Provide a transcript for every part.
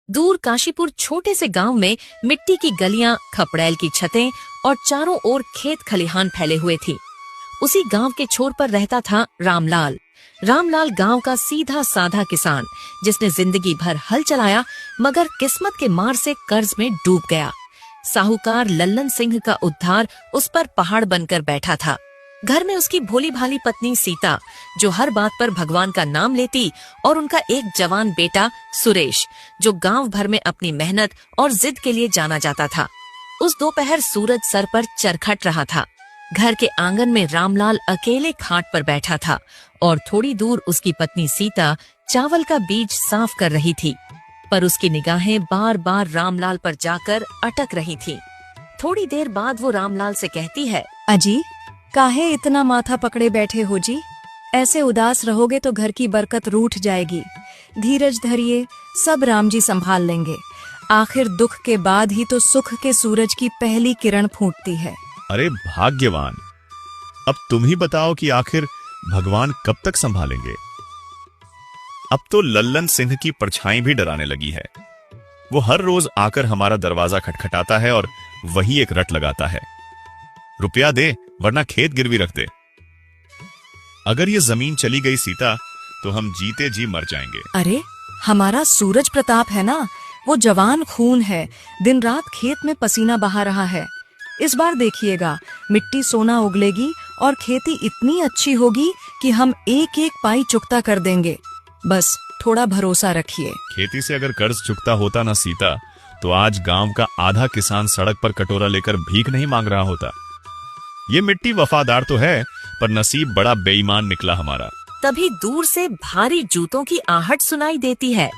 दूर काशीपुर छोटे से गांव में मिट्टी की गलियां, खपड़ैल की छतें और चारों ओर खेत खलिहान फैले हुए थी। उसी गांव के छोर पर रहता था रामलाल। रामलाल गांव का सीधा साधा किसान, जिसने जिंदगी भर हल चलाया मगर किस्मत के मार से कर्ज में डूब गया। साहूकार लल्लन सिंह का उद्धार उस पर पहाड़ बनकर बैठा था। घर में उसकी भोली भाली पत्नी सीता, जो हर बात पर भगवान का नाम लेती, और उनका एक जवान बेटा सुरेश, जो गांव भर में अपनी मेहनत और जिद के लिए जाना जाता था। उस दोपहर सूरज सर पर चरखट रहा था। घर के आंगन में रामलाल अकेले खाट पर बैठा था और थोड़ी दूर उसकी पत्नी सीता चावल का बीज साफ कर रही थी, पर उसकी निगाहें बार बार रामलाल पर जाकर अटक रही थीं। थोड़ी देर बाद वो रामलाल से कहती है, अजी, काहे इतना माथा पकड़े बैठे हो जी? ऐसे उदास रहोगे तो घर की बरकत रूठ जाएगी। धीरज धरिए, सब राम जी संभाल लेंगे। आखिर दुख के बाद ही तो सुख के सूरज की पहली किरण फूटती है। अरे भाग्यवान, अब तुम ही बताओ कि आखिर भगवान कब तक संभालेंगे। अब तो लल्लन सिंह की परछाई भी डराने लगी है। वो हर रोज आकर हमारा दरवाजा खटखटाता है और वही एक रट लगाता है, रुपया दे वरना खेत गिरवी रख दे। अगर ये जमीन चली गई सीता, तो हम जीते जी मर जाएंगे। अरे, हमारा सूरज प्रताप है ना, वो जवान खून है, दिन रात खेत में पसीना बहा रहा है। इस बार देखिएगा, मिट्टी सोना उगलेगी और खेती इतनी अच्छी होगी कि हम एक एक पाई चुकता कर देंगे। बस थोड़ा भरोसा रखिए। खेती से अगर कर्ज चुकता होता ना सीता, तो आज गांव का आधा किसान सड़क पर कटोरा लेकर भीख नहीं मांग रहा होता। ये मिट्टी वफादार तो है, पर नसीब बड़ा बेईमान निकला हमारा। तभी दूर से भारी जूतों की आहट सुनाई देती है।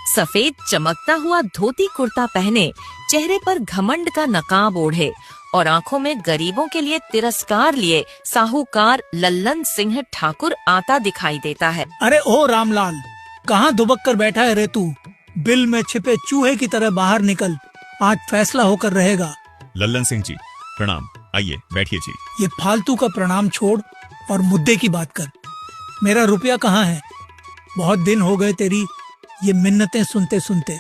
सफेद चमकता हुआ धोती कुर्ता पहने, चेहरे पर घमंड का नकाब ओढ़े और आंखों में गरीबों के लिए तिरस्कार लिए साहूकार लल्लन सिंह ठाकुर आता दिखाई देता है। अरे ओ रामलाल, कहाँ दुबक कर बैठा है रे तू? बिल में छिपे चूहे की तरह बाहर निकल, आज फैसला होकर रहेगा। लल्लन सिंह जी प्रणाम, आइए बैठिए जी। ये फालतू का प्रणाम छोड़ और मुद्दे की बात कर। मेरा रुपया कहाँ है? बहुत दिन हो गए तेरी ये मिन्नतें सुनते सुनते।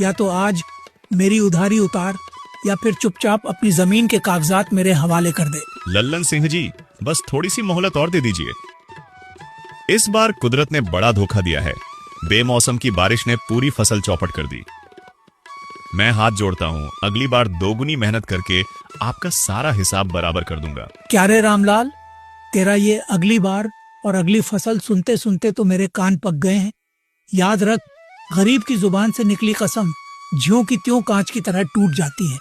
या तो आज मेरी उधारी उतार, या फिर चुपचाप अपनी जमीन के कागजात मेरे हवाले कर दे। लल्लन सिंह जी, बस थोड़ी सी मोहलत और दे दीजिए। इस बार कुदरत ने बड़ा धोखा दिया है। बेमौसम की बारिश ने पूरी फसल चौपट कर दी। मैं हाथ जोड़ता हूँ, अगली बार दोगुनी मेहनत करके आपका सारा हिसाब बराबर कर दूंगा। क्या रे रामलाल, तेरा ये अगली बार और अगली फसल सुनते सुनते तो मेरे कान पक गए हैं। याद रख, गरीब की जुबान से निकली कसम ज्यों की त्यों कांच की तरह टूट जाती है।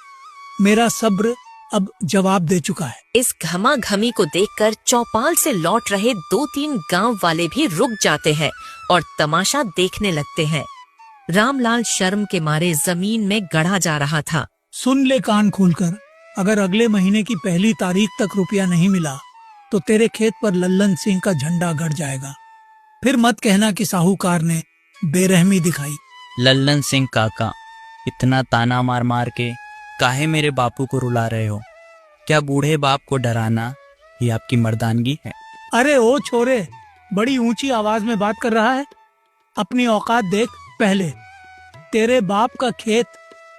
मेरा सब्र अब जवाब दे चुका है। इस घमाघमी को देखकर चौपाल से लौट रहे 2-3 गांव वाले भी रुक जाते हैं और तमाशा देखने लगते हैं। रामलाल शर्म के मारे जमीन में गड़ा जा रहा था। सुन ले कान खोलकर, अगर अगले महीने की पहली तारीख तक रुपया नहीं मिला तो तेरे खेत पर लल्लन सिंह का झंडा गड़ जाएगा। फिर मत कहना कि साहूकार ने बेरहमी दिखाई। लल्लन सिंह काका, इतना ताना मार मार के काहे मेरे बापू को रुला रहे हो? क्या बूढ़े बाप को डराना ही आपकी मर्दानगी है? अरे ओ छोरे, बड़ी ऊंची आवाज में बात कर रहा है। अपनी औकात देख पहले। तेरे बाप का खेत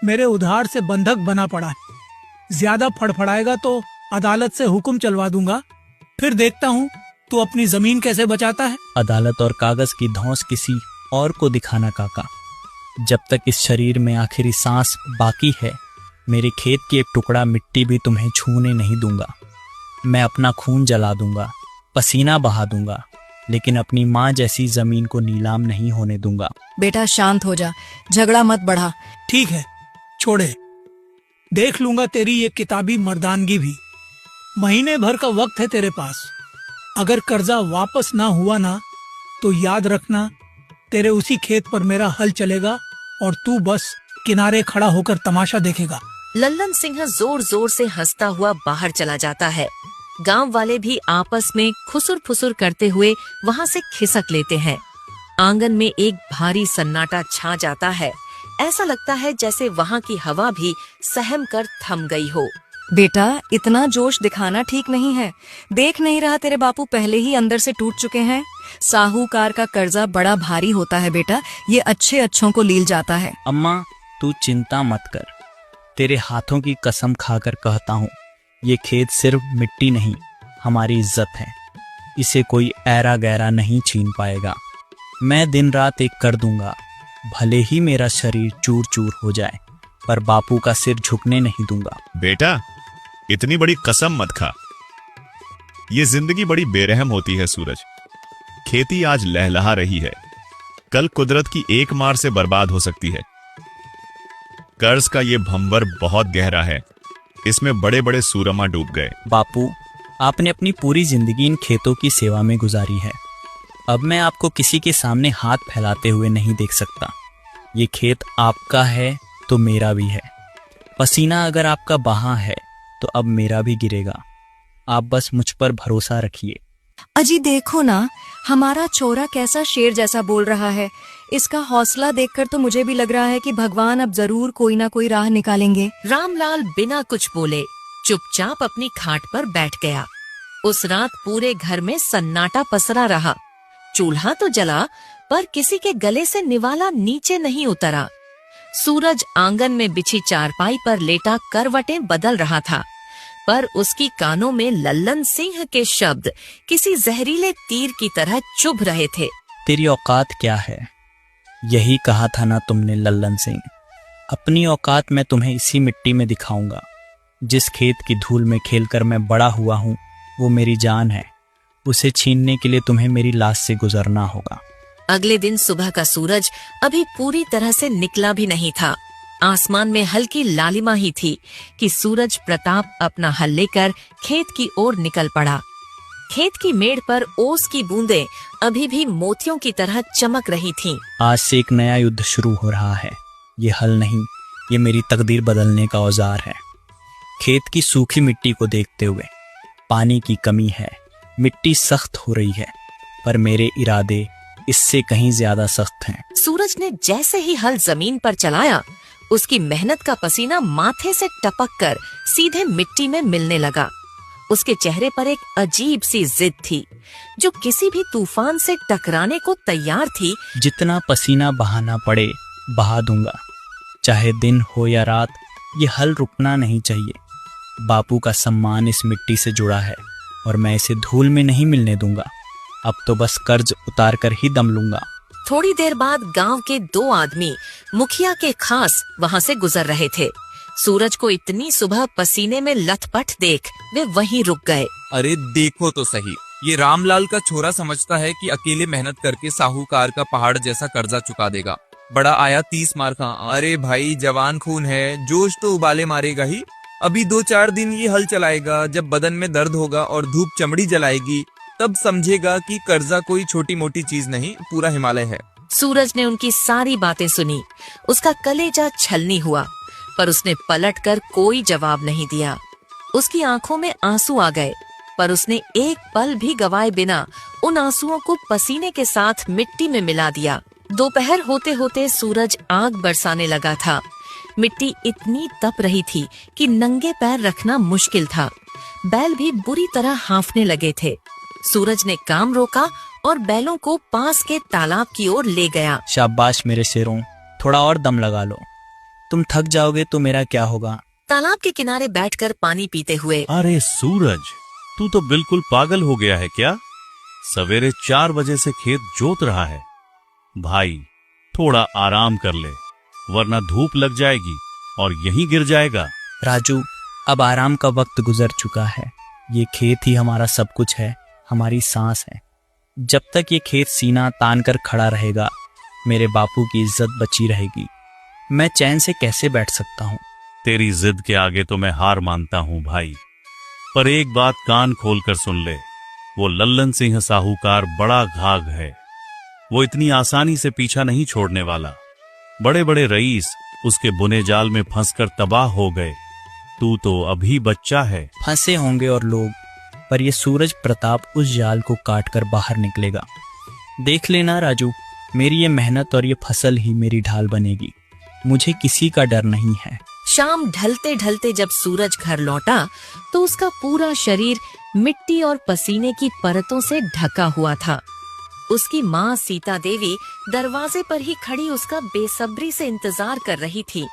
मेरे उधार से बंधक बना पड़ा है। ज्यादा फड़फड़ाएगा तो अदालत से हुक्म चलवा दूंगा। फिर देखता हूँ तू अपनी जमीन कैसे बचाता है। अदालत और कागज की धौंस किसी और को दिखाना काका। जब तक इस शरीर में आखिरी सांस बाकी है, मेरे खेत की एक टुकड़ा मिट्टी भी तुम्हें छूने नहीं दूंगा। मैं अपना खून जला दूंगा, पसीना बहा दूंगा, लेकिन अपनी माँ जैसी जमीन को नीलाम नहीं होने दूंगा। बेटा शांत हो जा, झगड़ा मत बढ़ा। ठीक है, छोड़े, देख लूंगा तेरी ये किताबी मर्दानगी भी। महीने भर का वक्त है तेरे पास। अगर कर्जा वापस ना हुआ ना, तो याद रखना तेरे उसी खेत पर मेरा हल चलेगा और तू बस किनारे खड़ा होकर तमाशा देखेगा। लल्लन सिंह जोर जोर से हंसता हुआ बाहर चला जाता है। गांव वाले भी आपस में खुसुर फुसुर करते हुए वहां से खिसक लेते हैं। आंगन में एक भारी सन्नाटा छा जाता है। ऐसा लगता है जैसे वहां की हवा भी सहम कर थम गई हो। बेटा, इतना जोश दिखाना ठीक नहीं है। देख नहीं रहा तेरे बापू पहले ही अंदर से टूट चुके हैं। साहूकार का कर्जा बड़ा भारी होता है बेटा, ये अच्छे अच्छों को लील जाता है। अम्मा, तू चिंता मत कर। तेरे हाथों की कसम खाकर कहता हूँ, ये खेत सिर्फ मिट्टी नहीं, हमारी इज्जत है। इसे कोई ऐरा गैरा नहीं छीन पाएगा। मैं दिन रात एक कर दूंगा, भले ही मेरा शरीर चूर चूर हो जाए, पर बापू का सिर झुकने नहीं दूंगा। बेटा, इतनी बड़ी कसम मत खा। ये जिंदगी बड़ी बेरहम होती है सूरज। खेती आज लहलहा रही है, कल कुदरत की एक मार से बर्बाद हो सकती है। कर्ज का ये भंवर बहुत गहरा है, इसमें बड़े बड़े सूरमा डूब गए। बापू, आपने अपनी पूरी जिंदगी इन खेतों की सेवा में गुजारी है। अब मैं आपको किसी के सामने हाथ फैलाते हुए नहीं देख सकता। ये खेत आपका है तो मेरा भी है। पसीना अगर आपका बहा है तो अब मेरा भी गिरेगा। आप बस मुझ पर भरोसा रखिए। अजी देखो ना, हमारा छोरा कैसा शेर जैसा बोल रहा है। इसका हौसला देखकर तो मुझे भी लग रहा है कि भगवान अब जरूर कोई ना कोई राह निकालेंगे। रामलाल बिना कुछ बोले चुपचाप अपनी खाट पर बैठ गया। उस रात पूरे घर में सन्नाटा पसरा रहा। चूल्हा तो जला, पर किसी के गले से निवाला नीचे नहीं उतरा। सूरज आंगन में बिछी चारपाई पर लेटा करवटें बदल रहा था, पर उसकी कानों में लल्लन सिंह के शब्द किसी जहरीले तीर की तरह चुभ रहे थे। तेरी औकात क्या है? यही कहा था ना तुमने लल्लन सिंह। अपनी औकात मैं तुम्हें इसी मिट्टी में दिखाऊंगा। जिस खेत की धूल में खेलकर मैं बड़ा हुआ हूँ, वो मेरी जान है। उसे छीनने के लिए तुम्हें मेरी लाश से गुजरना होगा। अगले दिन सुबह का सूरज अभी पूरी तरह से निकला भी नहीं था। आसमान में हल्की लालिमा ही थी कि सूरज प्रताप अपना हल लेकर खेत की ओर निकल पड़ा। खेत की मेड़ पर ओस की बूंदें अभी भी मोतियों की तरह चमक रही थीं। आज से एक नया युद्ध शुरू हो रहा है। ये हल नहीं, ये मेरी तकदीर बदलने का औजार है। खेत की सूखी मिट्टी को देखते हुए, पानी की कमी है, मिट्टी सख्त हो रही है, पर मेरे इरादे इससे कहीं ज्यादा सख्त हैं। सूरज ने जैसे ही हल जमीन पर चलाया, उसकी मेहनत का पसीना माथे से टपक कर सीधे मिट्टी में मिलने लगा। उसके चेहरे पर एक अजीब सी जिद थी, जो किसी भी तूफान से टकराने को तैयार थी। जितना पसीना बहाना पड़े बहा दूंगा, चाहे दिन हो या रात, ये हल रुकना नहीं चाहिए। बापू का सम्मान इस मिट्टी से जुड़ा है और मैं इसे धूल में नहीं मिलने दूंगा। अब तो बस कर्ज उतार कर ही दम लूंगा। थोड़ी देर बाद गांव के 2 आदमी मुखिया के खास वहां से गुजर रहे थे। सूरज को इतनी सुबह पसीने में लथपथ देख वे वहीं रुक गए। अरे देखो तो सही, ये रामलाल का छोरा समझता है कि अकेले मेहनत करके साहूकार का पहाड़ जैसा कर्जा चुका देगा। बड़ा आया 30 मार का। अरे भाई, जवान खून है, जोश तो उबाले मारेगा ही। अभी 2-4 दिन ये हल चलाएगा। जब बदन में दर्द होगा और धूप चमड़ी जलाएगी, तब समझेगा कि कर्जा कोई छोटी मोटी चीज नहीं, पूरा हिमालय है। सूरज ने उनकी सारी बातें सुनी। उसका कलेजा छलनी हुआ, पर उसने पलटकर कोई जवाब नहीं दिया। उसकी आंखों में आंसू आ गए, पर उसने एक पल भी गवाए बिना उन आंसुओं को पसीने के साथ मिट्टी में मिला दिया। दोपहर होते होते सूरज आग बरसाने लगा था। मिट्टी इतनी तप रही थी कि नंगे पैर रखना मुश्किल था। बैल भी बुरी तरह हांफने लगे थे। सूरज ने काम रोका और बैलों को पास के तालाब की ओर ले गया। शाबाश मेरे शेरों, थोड़ा और दम लगा लो। तुम थक जाओगे तो मेरा क्या होगा? तालाब के किनारे बैठकर पानी पीते हुए, अरे सूरज, तू तो बिल्कुल पागल हो गया है क्या? सवेरे 4 बजे से खेत जोत रहा है। भाई, थोड़ा आराम कर ले, वरना धूप लग जाएगी और यहीं गिर जाएगा। राजू, अब आराम का वक्त गुजर चुका है। ये खेत ही हमारा सब कुछ है, हमारी सांस है। जब तक ये खेत सीना तान कर खड़ा रहेगा, मेरे बापू की इज्जत बची रहेगी। मैं चैन से कैसे बैठ सकता हूँ? तेरी जिद के आगे तो मैं हार मानता हूँ भाई, पर एक बात कान खोल कर सुन ले। वो लल्लन सिंह साहूकार बड़ा घाघ है। वो इतनी आसानी से पीछा नहीं छोड़ने वाला। बड़े बड़े रईस उसके बुने जाल में फंसकर तबाह हो गए। तू तो अभी बच्चा है। फंसे होंगे और लोग, पर ये सूरज प्रताप उस जाल को काट कर बाहर निकलेगा। देख लेना राजू, मेरी ये मेहनत और ये फसल ही मेरी ढाल बनेगी। मुझे किसी का डर नहीं है। शाम ढलते ढलते जब सूरज घर लौटा तो उसका पूरा शरीर मिट्टी और पसीने की परतों से ढका हुआ था। उसकी माँ सीता देवी दरवाजे पर ही खड़ी उसका बेसब्री से इंतजार कर रही थी।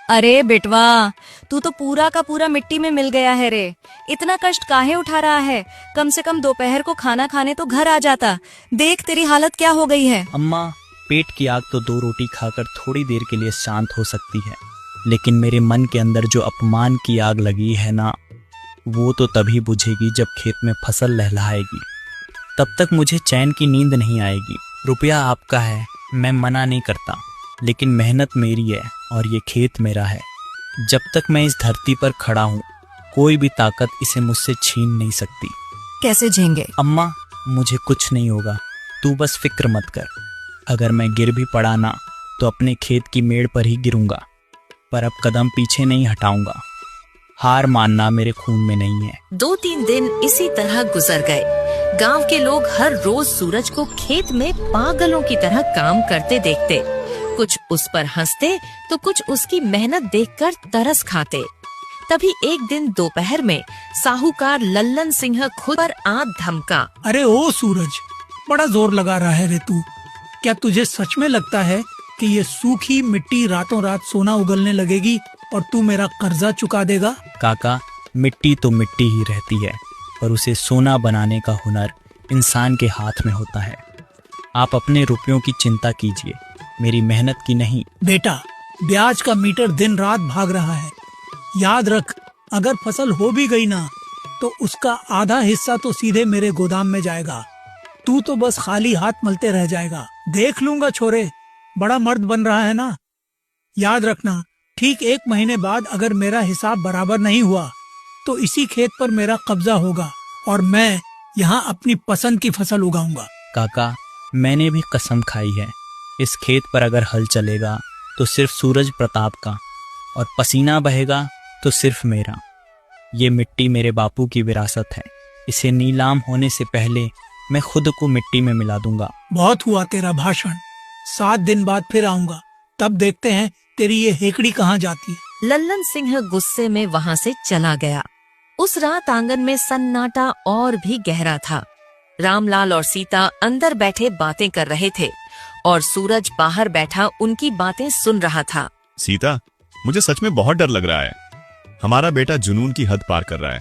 अरे बेटवा, तू तो पूरा का पूरा मिट्टी में मिल गया है रे। इतना कष्ट काहे उठा रहा है? कम से कम दोपहर को खाना खाने तो घर आ जाता। देख तेरी हालत क्या हो गई है। अम्मा, पेट की आग तो 2 रोटी खाकर थोड़ी देर के लिए शांत हो सकती है, लेकिन मेरे मन के अंदर जो अपमान की आग लगी है ना, वो तो तभी बुझेगी जब खेत में फसल लहलहाएगी। तब तक मुझे चैन की नींद नहीं आएगी। रुपया आपका है, मैं मना नहीं करता, लेकिन मेहनत मेरी है और ये खेत मेरा है। जब तक मैं इस धरती पर खड़ा हूँ, कोई भी ताकत इसे मुझसे छीन नहीं सकती। कैसे झेंगे? अम्मा, मुझे कुछ नहीं होगा, तू बस फिक्र मत कर। अगर मैं गिर भी पड़ा ना तो अपने खेत की मेड़ पर ही गिरूंगा, पर अब कदम पीछे नहीं हटाऊंगा। हार मानना मेरे खून में नहीं है। 2-3 दिन इसी तरह गुजर गए। गांव के लोग हर रोज सूरज को खेत में पागलों की तरह काम करते देखते। कुछ उस पर हंसते तो कुछ उसकी मेहनत देखकर तरस खाते। तभी एक दिन दोपहर में साहूकार लल्लन सिंह खुद पर आ धमका। अरे ओ सूरज, बड़ा जोर लगा रहा है रे तू। क्या तुझे सच में लगता है कि ये सूखी मिट्टी रातों रात सोना उगलने लगेगी और तू मेरा कर्जा चुका देगा? काका, मिट्टी तो मिट्टी ही रहती है, पर उसे सोना बनाने का हुनर इंसान के हाथ में होता है। आप अपने रुपयों की चिंता कीजिए, मेरी मेहनत की नहीं। बेटा, ब्याज का मीटर दिन रात भाग रहा है। याद रख, अगर फसल हो भी गई ना तो उसका आधा हिस्सा तो सीधे मेरे गोदाम में जाएगा। तू तो बस खाली हाथ मलते रह जाएगा। देख लूंगा छोरे, बड़ा मर्द बन रहा है ना। याद रखना, ठीक 1 महीने बाद अगर मेरा हिसाब बराबर नहीं हुआ तो इसी खेत पर मेरा कब्जा होगा और मैं यहाँ अपनी पसंद की फसल उगाऊंगा। काका, मैंने भी कसम खाई है, इस खेत पर अगर हल चलेगा तो सिर्फ सूरज प्रताप का, और पसीना बहेगा तो सिर्फ मेरा। ये मिट्टी मेरे बापू की विरासत है, इसे नीलाम होने से पहले मैं खुद को मिट्टी में मिला दूंगा। बहुत हुआ तेरा भाषण। 7 दिन बाद फिर आऊंगा, तब देखते हैं तेरी ये हेकड़ी कहाँ जाती है। लल्लन सिंह गुस्से में वहाँ से चला गया। उस रात आंगन में सन्नाटा और भी गहरा था। रामलाल और सीता अंदर बैठे बातें कर रहे थे और सूरज बाहर बैठा उनकी बातें सुन रहा था। सीता, मुझे सच में बहुत डर लग रहा है। हमारा बेटा जुनून की हद पार कर रहा है।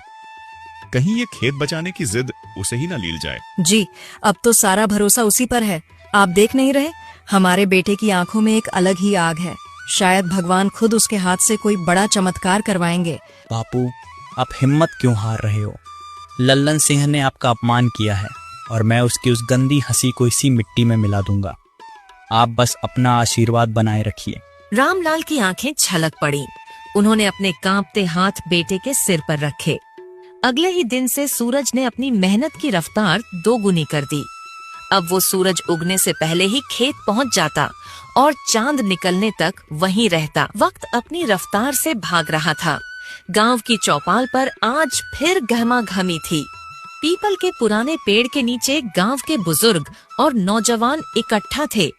कहीं ये खेत बचाने की जिद उसे ही ना लील जाए। जी, अब तो सारा भरोसा उसी पर है। आप देख नहीं रहे, हमारे बेटे की आंखों में एक अलग ही आग है। शायद भगवान खुद उसके हाथ से कोई बड़ा चमत्कार करवाएंगे। बापू, आप हिम्मत क्यों हार रहे हो? लल्लन सिंह ने आपका अपमान किया है और मैं उसकी उस गंदी हंसी को इसी मिट्टी में मिला दूंगा। आप बस अपना आशीर्वाद बनाए रखिए। रामलाल की आंखें छलक पड़ी। उन्होंने अपने कांपते हाथ बेटे के सिर पर रखे। अगले ही दिन से सूरज ने अपनी मेहनत की रफ्तार 2 गुनी कर दी। अब वो सूरज उगने से पहले ही खेत पहुंच जाता और चांद निकलने तक वहीं रहता। वक्त अपनी रफ्तार से भाग रहा था। गांव की चौपाल पर आज फिर गहमागहमी थी। पीपल के पुराने पेड़ के नीचे गांव के बुजुर्ग और नौजवान इकट्ठा थे।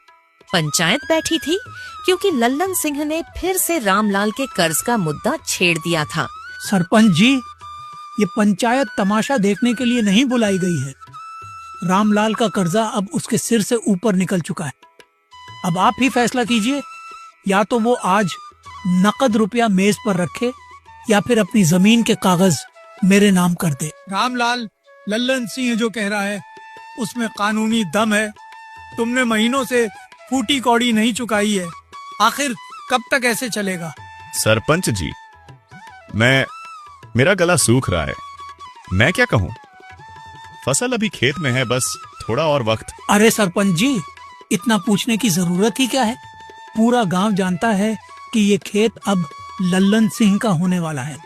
पंचायत बैठी थी क्योंकि लल्लन सिंह ने फिर से रामलाल के कर्ज का मुद्दा छेड़ दिया था। सरपंच जी, ये पंचायत तमाशा देखने के लिए नहीं बुलाई गई है। रामलाल का कर्जा अब उसके सिर से ऊपर निकल चुका है। अब आप ही फैसला कीजिए, या तो वो आज नकद रुपया मेज पर रखे या फिर अपनी जमीन के कागज मेरे नाम कर दे। रामलाल, लल्लन सिंह जो कह रहा है उसमें कानूनी दम है। तुमने महीनों से फूटी कौड़ी नहीं चुकाई है, आखिर कब तक ऐसे चलेगा? सरपंच जी, मेरा गला सूख रहा है। मैं क्या कहूँ? फसल अभी खेत में है, बस थोड़ा और वक्त। अरे सरपंच जी, इतना पूछने की जरूरत ही क्या है? पूरा गांव जानता है कि ये खेत अब लल्लन सिंह का होने वाला है।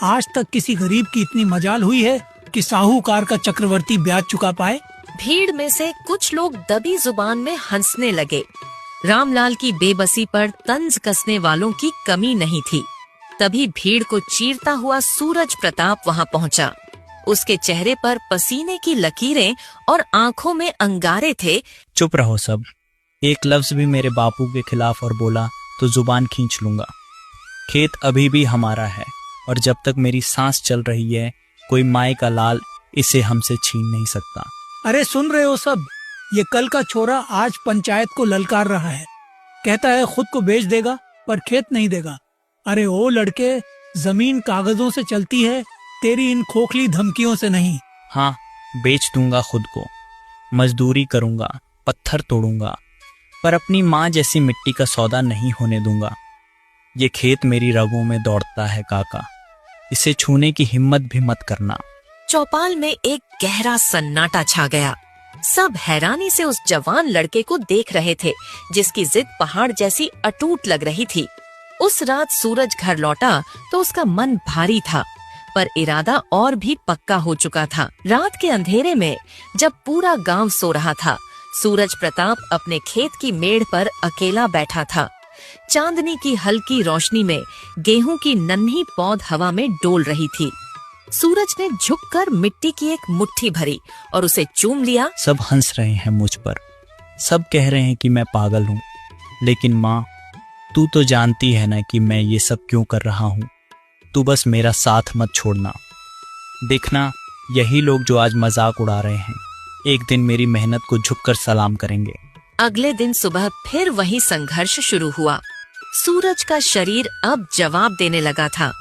आज तक किसी गरीब की इतनी मजाल हुई है कि साहूकार का चक्रवर्ती ब्याज चुका पाए? भीड़ में से कुछ लोग दबी जुबान में हंसने लगे। रामलाल की बेबसी पर तंज कसने वालों की कमी नहीं थी। तभी भीड़ को चीरता हुआ सूरज प्रताप वहां पहुंचा। उसके चेहरे पर पसीने की लकीरें और आंखों में अंगारे थे। चुप रहो सब। एक लफ्ज भी मेरे बापू के खिलाफ और बोला तो जुबान खींच लूंगा। खेत अभी भी हमारा है और जब तक मेरी सांस चल रही है कोई माए का लाल इसे हमसे छीन नहीं सकता। अरे सुन रहे हो सब, ये कल का छोरा आज पंचायत को ललकार रहा है, कहता है खुद को बेच देगा पर खेत नहीं देगा। अरे ओ लड़के, जमीन कागजों से चलती है, तेरी इन खोखली धमकियों से नहीं। हाँ, बेच दूंगा खुद को, मजदूरी करूंगा, पत्थर तोड़ूंगा, पर अपनी माँ जैसी मिट्टी का सौदा नहीं होने दूंगा। ये खेत मेरी रगों में दौड़ता है काका, इसे छूने की हिम्मत भी मत करना। चौपाल में एक गहरा सन्नाटा छा गया। सब हैरानी से उस जवान लड़के को देख रहे थे जिसकी जिद पहाड़ जैसी अटूट लग रही थी। उस रात सूरज घर लौटा तो उसका मन भारी था, पर इरादा और भी पक्का हो चुका था। रात के अंधेरे में जब पूरा गांव सो रहा था, सूरज प्रताप अपने खेत की मेड़ पर अकेला बैठा था। चांदनी की हल्की रोशनी में गेहूं की नन्ही पौध हवा में डोल रही थी। सूरज ने झुककर मिट्टी की एक मुट्ठी भरी और उसे चूम लिया। सब हंस रहे हैं मुझ पर, सब कह रहे हैं कि मैं पागल हूँ, लेकिन माँ तू तो जानती है ना कि मैं ये सब क्यों कर रहा हूँ। तू बस मेरा साथ मत छोड़ना। देखना, यही लोग जो आज मजाक उड़ा रहे हैं एक दिन मेरी मेहनत को झुककर सलाम करेंगे। अगले दिन सुबह फिर वही संघर्ष शुरू हुआ। सूरज का शरीर अब जवाब देने लगा था।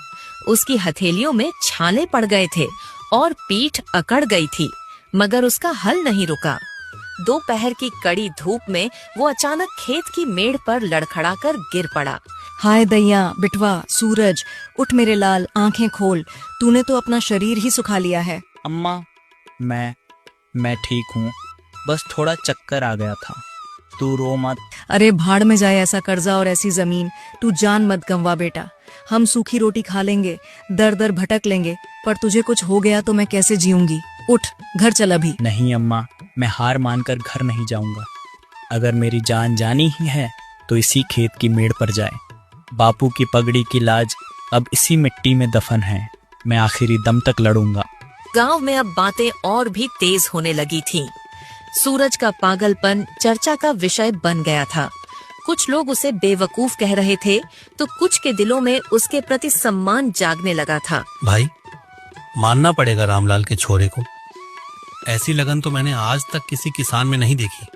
उसकी हथेलियों में छाले पड़ गए थे और पीठ अकड़ गई थी, मगर उसका हल नहीं रुका। दोपहर की कड़ी धूप में वो अचानक खेत की मेड़ पर लड़खड़ाकर गिर पड़ा। हाय दैया, बिटवा, सूरज, उठ मेरे लाल, आंखें खोल, तूने तो अपना शरीर ही सुखा लिया है। अम्मा, मैं ठीक हूँ, बस थोड़ा चक्कर आ गया था, तू रो मत। अरे भाड़ में जाए ऐसा कर्जा और ऐसी जमीन, तू जान मत गंवा बेटा। हम सूखी रोटी खा लेंगे, दर दर भटक लेंगे, पर तुझे कुछ हो गया तो मैं कैसे जीऊंगी। उठ, घर चल अभी। नहीं अम्मा, मैं हार मानकर घर नहीं जाऊंगा। अगर मेरी जान जानी ही है तो इसी खेत की मेड़ पर जाए। बापू की पगड़ी की लाज अब इसी मिट्टी में दफन है। मैं आखिरी दम तक लड़ूंगा। गांव में अब बातें और भी तेज होने लगी थीं। सूरज का पागलपन चर्चा का विषय बन गया था। कुछ लोग उसे बेवकूफ कह रहे थे तो कुछ के दिलों में उसके प्रति सम्मान जागने लगा था। भाई, मानना पड़ेगा रामलाल के छोरे को। ऐसी लगन तो मैंने आज तक किसी किसान में नहीं देखी।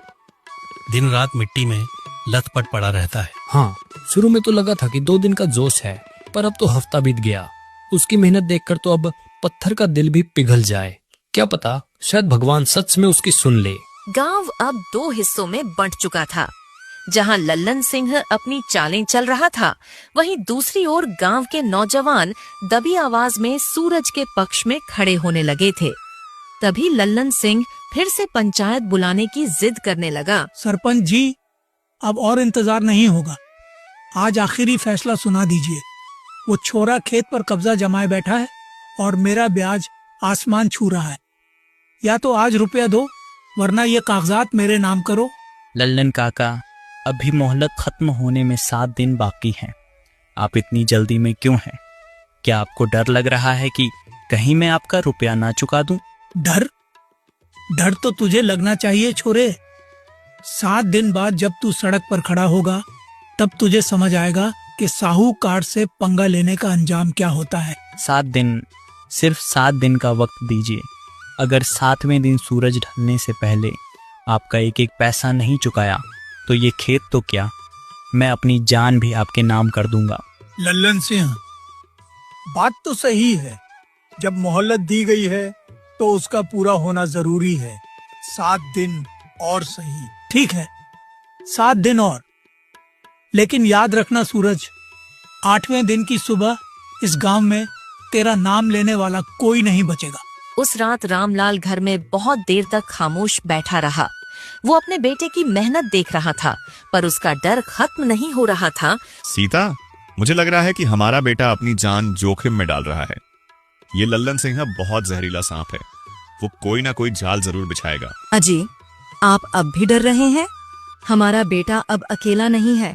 दिन रात मिट्टी में लथपथ पड़ा रहता है। हाँ, शुरू में तो लगा था कि 2 दिन का जोश है, पर अब तो हफ्ता बीत गया। उसकी मेहनत देखकर तो अब पत्थर का दिल भी पिघल जाए। क्या पता, शायद भगवान सच में उसकी सुन ले। गांव अब 2 हिस्सों में बंट चुका था। जहां लल्लन सिंह अपनी चालें चल रहा था, वहीं दूसरी ओर गांव के नौजवान दबी आवाज में सूरज के पक्ष में खड़े होने लगे थे। तभी लल्लन सिंह फिर से पंचायत बुलाने की जिद करने लगा। सरपंच जी, अब और इंतजार नहीं होगा, आज आखिरी फैसला सुना दीजिए। वो छोरा खेत पर कब्जा जमाए बैठा है और मेरा ब्याज आसमान छू रहा है। या तो आज रुपया दो, वरना ये कागजात मेरे नाम करो। लल्लन काका, अभी मोहलत खत्म होने में 7 दिन बाकी हैं। आप इतनी जल्दी में क्यों हैं? क्या आपको डर लग रहा है कि कहीं मैं आपका रुपया ना चुका दूं? डर तो तुझे लगना चाहिए छोरे। 7 दिन बाद जब तू सड़क पर खड़ा होगा, तब तुझे समझ आएगा कि साहूकार से पंगा लेने का अंजाम क्या होता है। 7 दिन, सिर्फ 7 दिन का वक्त दीजिए। अगर 7वें दिन सूरज ढलने से पहले आपका एक एक पैसा नहीं चुकाया तो ये खेत तो क्या, मैं अपनी जान भी आपके नाम कर दूंगा। लल्लन सिंह, बात तो सही है। जब मोहलत दी गई है तो उसका पूरा होना जरूरी है। 7 दिन और सही, ठीक है, 7 दिन और। लेकिन याद रखना सूरज, 8वें दिन की सुबह इस गांव में तेरा नाम लेने वाला कोई नहीं बचेगा। उस रात रामलाल घर में बहुत देर तक खामोश बैठा रहा। वो अपने बेटे की मेहनत देख रहा था, पर उसका डर खत्म नहीं हो रहा था। सीता, मुझे लग रहा है कि हमारा बेटा अपनी जान जोखिम में डाल रहा है। ये लल्लन सिंह बहुत जहरीला सांप है, वो कोई ना कोई जाल जरूर बिछाएगा। अजी, आप अब भी डर रहे हैं? हमारा बेटा अब अकेला नहीं है।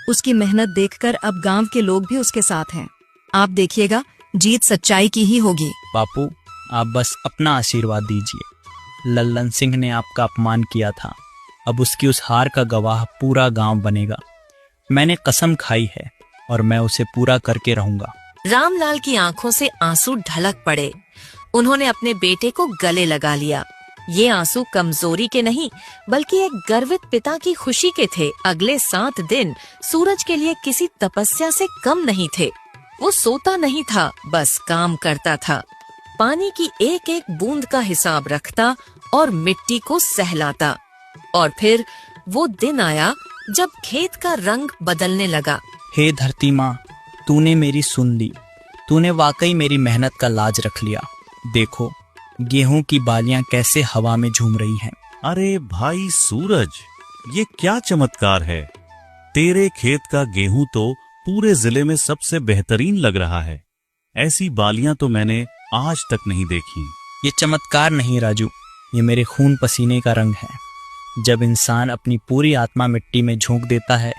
उसकी मेहनत देखकर अब गांव के लोग भी उसके साथ हैं। आप देखिएगा, जीत सच्चाई की ही होगी। बापू, आप बस अपना आशीर्वाद दीजिए। लल्लन सिंह ने आपका अपमान किया था, अब उसकी उस हार का गवाह पूरा गांव बनेगा। मैंने कसम खाई है और मैं उसे पूरा करके रहूंगा। रामलाल की आंखों से आंसू ढलक पड़े। उन्होंने अपने बेटे को गले लगा लिया। ये आंसू कमजोरी के नहीं बल्कि एक गर्वित पिता की खुशी के थे। अगले 7 दिन सूरज के लिए किसी तपस्या से कम नहीं थे। वो सोता नहीं था, बस काम करता था। पानी की एक एक बूंद का हिसाब रखता और मिट्टी को सहलाता। और फिर वो दिन आया जब खेत का रंग बदलने लगा। हे धरती माँ, तूने मेरी सुन ली। तूने वाकई मेरी मेहनत का लाज रख लिया। देखो गेहूं की बालियां कैसे हवा में झूम रही हैं। अरे भाई सूरज, ये क्या चमत्कार है। तेरे खेत का गेहूं तो पूरे जिले में सबसे बेहतरीन लग रहा है। ऐसी बालियां तो मैंने आज तक नहीं देखी। ये चमत्कार नहीं राजू, ये मेरे खून पसीने का रंग है। जब इंसान अपनी पूरी आत्मा मिट्टी में झोंक देता है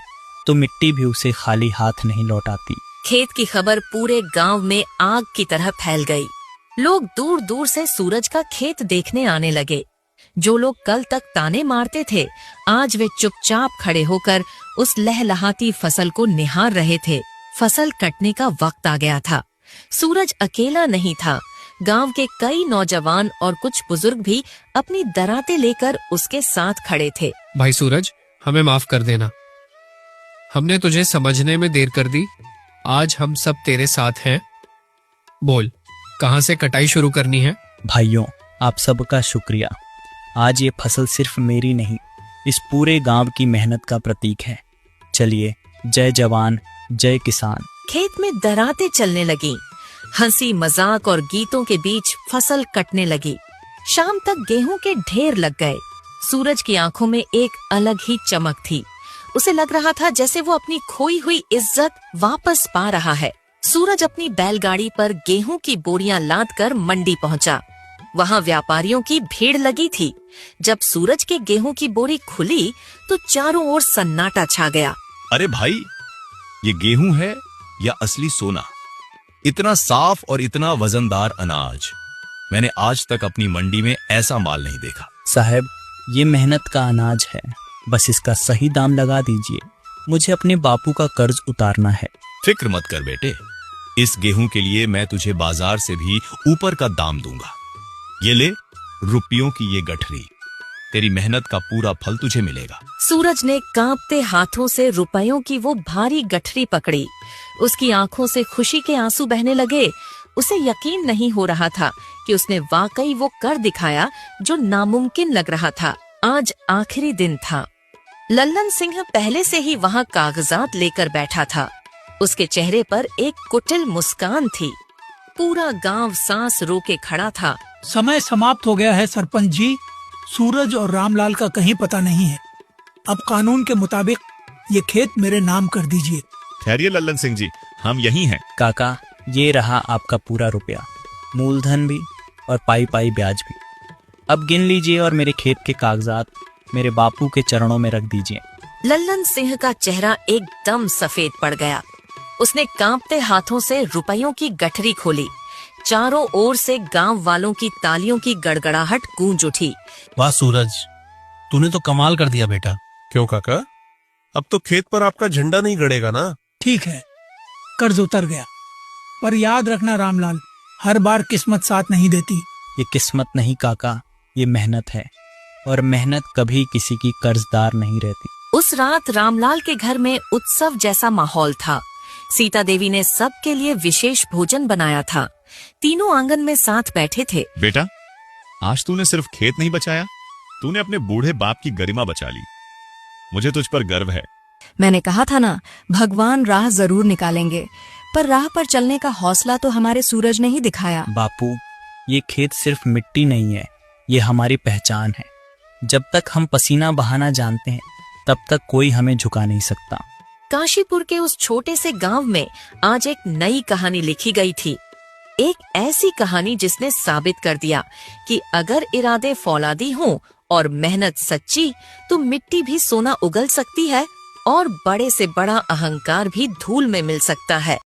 तो मिट्टी भी उसे खाली हाथ नहीं लौटाती। खेत की खबर पूरे गांव में आग की तरह फैल गई। लोग दूर दूर से सूरज का खेत देखने आने लगे। जो लोग कल तक ताने मारते थे, आज वे चुपचाप खड़े होकर उस लहलहाती फसल को निहार रहे थे। फसल कटने का वक्त आ गया था। सूरज अकेला नहीं था। गांव के कई नौजवान और कुछ बुजुर्ग भी अपनी दरातें लेकर उसके साथ खड़े थे। भाई सूरज, हमें माफ कर देना। हमने तुझे समझने में देर कर दी। आज हम सब तेरे साथ हैं। बोल, कहां से कटाई शुरू करनी है? भाइयों, आप सबका शुक्रिया। आज ये फसल सिर्फ मेरी नहीं, इस पूरे गांव की मेहनत का प्रतीक है। चलिए, जय जवान जय किसान। खेत में दरातें चलने लगी। हंसी मजाक और गीतों के बीच फसल कटने लगी। शाम तक गेहूं के ढेर लग गए। सूरज की आंखों में एक अलग ही चमक थी। उसे लग रहा था जैसे वो अपनी खोई हुई इज्जत वापस पा रहा है। सूरज अपनी बैलगाड़ी पर गेहूं की बोरियां लाद कर मंडी पहुंचा। वहां व्यापारियों की भीड़ लगी थी। जब सूरज के गेहूं की बोरी खुली तो चारों ओर सन्नाटा छा गया। अरे भाई, ये गेहूं है या असली सोना? इतना साफ और इतना वजनदार अनाज मैंने आज तक अपनी मंडी में ऐसा माल नहीं देखा। साहब, ये मेहनत का अनाज है, बस इसका सही दाम लगा दीजिए। मुझे अपने बापू का कर्ज उतारना है। फिक्र मत कर बेटे, इस गेहूं के लिए मैं तुझे बाजार से भी ऊपर का दाम दूंगा। ये ले, रुपयों की ये गठरी, तेरी मेहनत का पूरा फल तुझे मिलेगा। सूरज ने कांपते हाथों से रुपयों की वो भारी गठरी पकड़ी। उसकी आंखों से खुशी के आंसू बहने लगे। उसे यकीन नहीं हो रहा था कि उसने वाकई वो कर दिखाया जो नामुमकिन लग रहा था। आज आखिरी दिन था। लल्लन सिंह पहले से ही वहाँ कागजात लेकर बैठा था। उसके चेहरे पर एक कुटिल मुस्कान थी। पूरा गांव सांस रोके खड़ा था। समय समाप्त हो गया है सरपंच जी। सूरज और रामलाल का कहीं पता नहीं है। अब कानून के मुताबिक ये खेत मेरे नाम कर दीजिए। ठहरिए लल्लन सिंह जी, हम यही हैं। काका, ये रहा आपका पूरा रुपया, मूलधन भी और पाई पाई ब्याज भी। अब गिन लीजिए और मेरे खेत के कागजात मेरे बापू के चरणों में रख दीजिए। लल्लन सिंह का चेहरा एकदम सफेद पड़ गया। उसने कांपते हाथों से रुपयों की गठरी खोली। चारों ओर से गांव वालों की तालियों की गड़गड़ाहट गूंज उठी। वाह सूरज, तूने तो कमाल कर दिया बेटा। क्यों काका, अब तो खेत पर आपका झंडा नहीं गड़ेगा ना? ठीक है, कर्ज उतर गया। पर याद रखना रामलाल, हर बार किस्मत साथ नहीं देती। ये किस्मत नहीं काका, ये मेहनत है, और मेहनत कभी किसी की कर्जदार नहीं रहती। उस रात रामलाल के घर में उत्सव जैसा माहौल था। सीता देवी ने सबके लिए विशेष भोजन बनाया था। तीनों आंगन में साथ बैठे थे। बेटा, आज तूने सिर्फ खेत नहीं बचाया, तूने अपने बूढ़े बाप की गरिमा बचा ली। मुझे तुझ पर गर्व है। मैंने कहा था ना, भगवान राह जरूर निकालेंगे, पर राह पर चलने का हौसला तो हमारे सूरज ने ही दिखाया। बापू, ये खेत सिर्फ मिट्टी नहीं है, ये हमारी पहचान है। जब तक हम पसीना बहाना जानते हैं, तब तक कोई हमें झुका नहीं सकता। काशीपुर के उस छोटे से गांव में आज एक नई कहानी लिखी गई थी। एक ऐसी कहानी जिसने साबित कर दिया कि अगर इरादे फौलादी हों और मेहनत सच्ची, तो मिट्टी भी सोना उगल सकती है और बड़े से बड़ा अहंकार भी धूल में मिल सकता है।